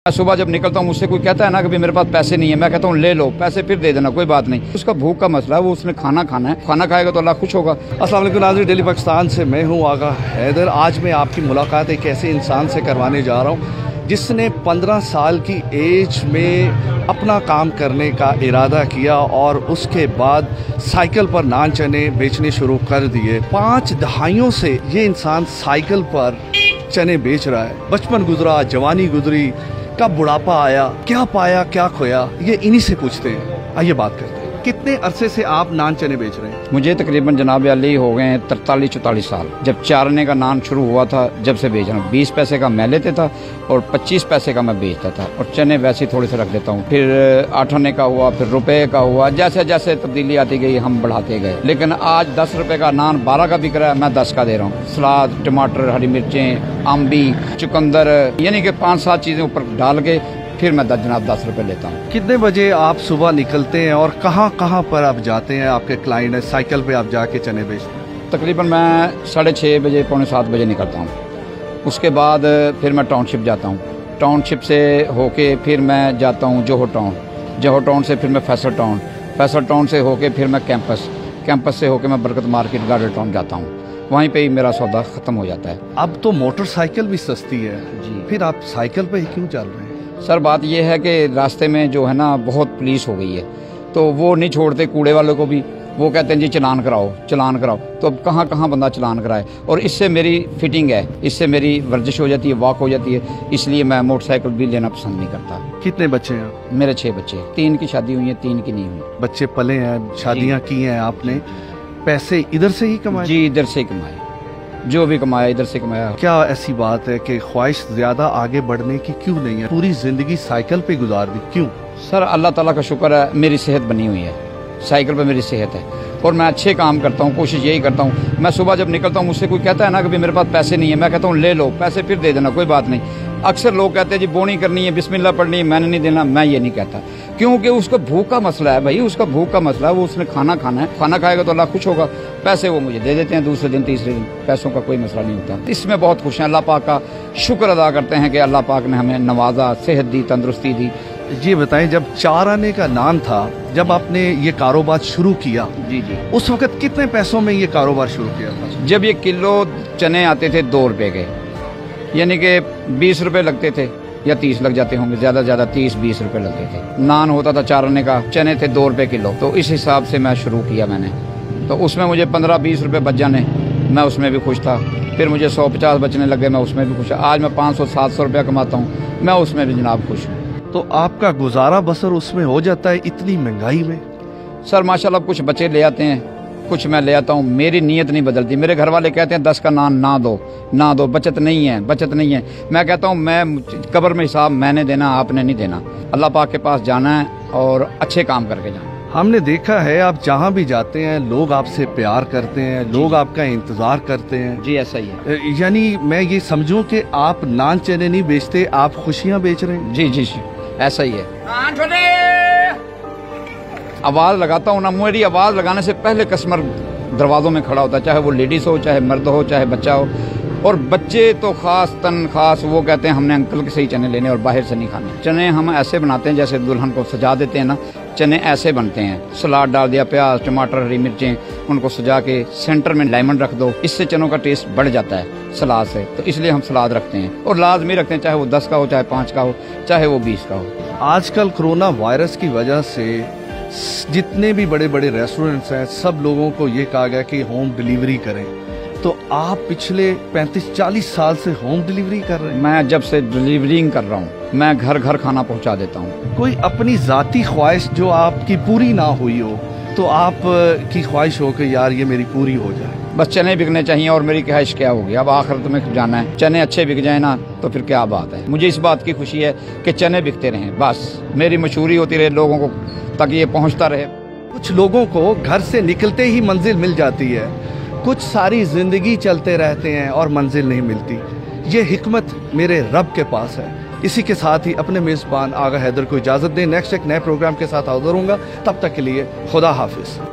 सुबह जब निकलता हूँ मुझसे कोई कहता है ना कि मेरे पास पैसे नहीं है, मैं कहता हूँ ले लो, पैसे फिर दे देना, कोई बात नहीं। उसका भूख का मसला है, वो उसने खाना खाना है, खाना खाएगा तो अल्लाह खुश होगा। अस्सलाम वालेकुम नाज़रीन, डेली पाकिस्तान से मैं हूँ आगा हैदर। आज मैं आपकी मुलाकात एक ऐसे इंसान से करवाने जा रहा हूँ जिसने 15 साल की एज में अपना काम करने का इरादा किया और उसके बाद साइकिल पर नान चने बेचने शुरू कर दिए। 5 दहाइयों से ये इंसान साइकिल पर चने बेच रहा है। बचपन गुजरा, जवानी गुजरी, कब बुढ़ापा आया, क्या पाया क्या खोया, ये इन्हीं से पूछते हैं। आइए बात करते हैं। कितने अरसे से आप नान चने बेच रहे हैं? मुझे तकरीबन जनाब अली हो गए हैं 43-44 साल। जब चारने का नान शुरू हुआ था जब से बेच रहा हूँ। 20 पैसे का मैं लेता था और 25 पैसे का मैं बेचता था, और चने वैसे थोड़े से रख देता हूँ। फिर 8 आने का हुआ, फिर रुपए का हुआ, जैसे जैसे तब्दीली आती गई हम बढ़ाते गए। लेकिन आज 10 रुपए का नान 12 का बिक रहा है, मैं 10 का दे रहा हूँ। सलाद, टमाटर, हरी मिर्चें, अम्बी, चुकंदर, यानी कि 5-7 चीजें ऊपर डाल के फिर मैं जनाब 10 रुपए लेता हूँ। कितने बजे आप सुबह निकलते हैं और कहाँ कहाँ पर आप जाते हैं? आपके क्लाइंट है, साइकिल पे आप जाके चने बेचते हैं? तकरीबन मैं 6:30 बजे, पौने 7 बजे निकलता हूँ। उसके बाद फिर मैं टाउनशिप जाता हूँ। टाउनशिप से होके फिर मैं जाता हूँ जोहो टाउन। जोहो टाउन से फिर मैं फैसल टाउन। फैसल टाउन से होके फिर मैं कैंपस। कैंपस से होके मैं बरकत मार्केट गार्डन टाउन जाता हूँ। वहीं पे ही मेरा सौदा ख़त्म हो जाता है। अब तो मोटरसाइकिल भी सस्ती है जी, फिर आप साइकिल पे ही क्यों चल रहे हैं? सर बात यह है कि रास्ते में जो है ना बहुत पुलिस हो गई है, तो वो नहीं छोड़ते कूड़े वालों को भी। वो कहते हैं जी चलान कराओ, चलान कराओ। तो अब कहाँ कहाँ बंदा चलान कराए, और इससे मेरी फिटिंग है, इससे मेरी वर्जिश हो जाती है, वॉक हो जाती है, इसलिए मैं मोटरसाइकिल भी लेना पसंद नहीं करता। कितने बच्चे हैं? मेरे 6 बच्चे, 3 की शादी हुई है, 3 की नहीं हुई। बच्चे पले हैं, शादियाँ की हैं आपने, पैसे इधर से ही कमाए? जी, इधर से ही कमाए, जो भी कमाया इधर से कमाया। क्या ऐसी बात है कि ख्वाहिश ज्यादा आगे बढ़ने की क्यों नहीं है? पूरी जिंदगी साइकिल पे गुजार दी, क्यों? सर अल्लाह ताला का शुक्र है, मेरी सेहत बनी हुई है, साइकिल पे मेरी सेहत है, और मैं अच्छे काम करता हूँ, कोशिश यही करता हूँ। मैं सुबह जब निकलता हूँ मुझसे कोई कहता है ना कि मेरे पास पैसे नहीं है, मैं कहता हूँ ले लो, पैसे फिर दे देना, कोई बात नहीं। अक्सर लोग कहते हैं जी बोनी करनी है, बिस्मिल्लाह पढ़नी है, मैंने नहीं देना। मैं ये नहीं कहता, क्योंकि उसका भूख का मसला है भाई, उसका भूख का मसला है, वो उसने खाना खाना है, खाना खाएगा तो अल्लाह खुश होगा। पैसे वो मुझे दे देते हैं दूसरे दिन, तीसरे दिन, पैसों का कोई मसला नहीं होता। इसमें बहुत खुश हैं, अल्लाह पाक का शुक्र अदा करते हैं कि अल्लाह पाक ने हमें नवाजा, सेहत दी, तंदुरुस्ती दी। जी बताएं, जब 4 आने का नान था, जब आपने ये कारोबार शुरू किया, जी जी, उस वक्त कितने पैसों में ये कारोबार शुरू किया था? जब ये किलो चने आते थे 2 रुपए के, यानी कि 20 रुपए लगते थे, या 30 लग जाते होंगे, ज्यादा ज्यादा 30-20 रुपए लगते थे। नान होता था 4 आने का, चने थे 2 रुपए किलो। तो इस हिसाब से मैं शुरू किया मैंने, तो उसमें मुझे 15-20 रुपए बच जाने, मैं उसमें भी खुश था। फिर मुझे 150 बचने लगे, मैं उसमें भी खुश। आज मैं 500-700 रुपया कमाता हूँ, मैं उसमें भी जनाब खुश हूँ। तो आपका गुजारा बसर उसमें हो जाता है इतनी महंगाई में? सर माशाल्लाह कुछ बच्चे ले आते हैं, कुछ मैं ले आता हूँ, मेरी नीयत नहीं बदलती। मेरे घर वाले कहते हैं 10 का नान ना दो, ना दो, बचत नहीं है, बचत नहीं है। मैं कहता हूँ मैं कब्र में हिसाब मैंने देना, आपने नहीं देना। अल्लाह पाक के पास जाना है और अच्छे काम करके जाना। हमने देखा है आप जहाँ भी जाते हैं लोग आपसे प्यार करते हैं, लोग आपका इंतजार करते हैं। जी ऐसा ही है। यानी मैं ये समझूं कि आप नान चने नहीं बेचते, आप खुशियाँ बेच रहे हैं? जी जी जी, ऐसा ही है। आवाज लगाता हूँ ना, मेरी आवाज लगाने से पहले कस्टमर दरवाजों में खड़ा होता है, चाहे वो लेडीज हो, चाहे मर्द हो, चाहे बच्चा हो। और बच्चे तो खास खास वो कहते हैं हमने अंकल के सही चने लेने और बाहर से नहीं खाने। चने हम ऐसे बनाते हैं जैसे दुल्हन को सजा देते हैं ना, चने ऐसे बनते हैं। सलाद डाल दिया, प्याज, टमाटर, हरी मिर्चें, उनको सजा के सेंटर में लेमन रख दो, इससे चनों का टेस्ट बढ़ जाता है सलाद से। तो इसलिए हम सलाद रखते हैं, और लाजमी रखते हैं, चाहे वो 10 का हो, चाहे 5 का हो, चाहे वो 20 का हो। आजकल कोरोना वायरस की वजह से जितने भी बड़े बड़े रेस्टोरेंट्स हैं, सब लोगों को ये कहा गया कि होम डिलीवरी करें। तो आप पिछले 35-40 साल से होम डिलीवरी कर रहे हैं? मैं जब से डिलीवरिंग कर रहा हूँ, मैं घर घर खाना पहुँचा देता हूँ। कोई अपनी जाती ख्वाहिश जो आपकी पूरी ना हुई हो, तो आप की ख्वाहिश हो कि यार ये मेरी पूरी हो जाए? बस चने बिकने चाहिए, और मेरी ख्वाहिश क्या होगी? अब आखिरत में जाना है, चने अच्छे बिक जाए ना तो फिर क्या बात है। मुझे इस बात की खुशी है कि चने बिकते रहें, बस मेरी मशहूरी होती रहे लोगों को, ताकि ये पहुंचता रहे। कुछ लोगों को घर से निकलते ही मंजिल मिल जाती है, कुछ सारी जिंदगी चलते रहते हैं और मंजिल नहीं मिलती। ये हिकमत मेरे रब के पास है। इसी के साथ ही अपने मेज़बान आगा हैदर को इजाज़त दें। नेक्स्ट एक नए प्रोग्राम के साथ हाज़िर होऊंगा, तब तक के लिए खुदा हाफिज़।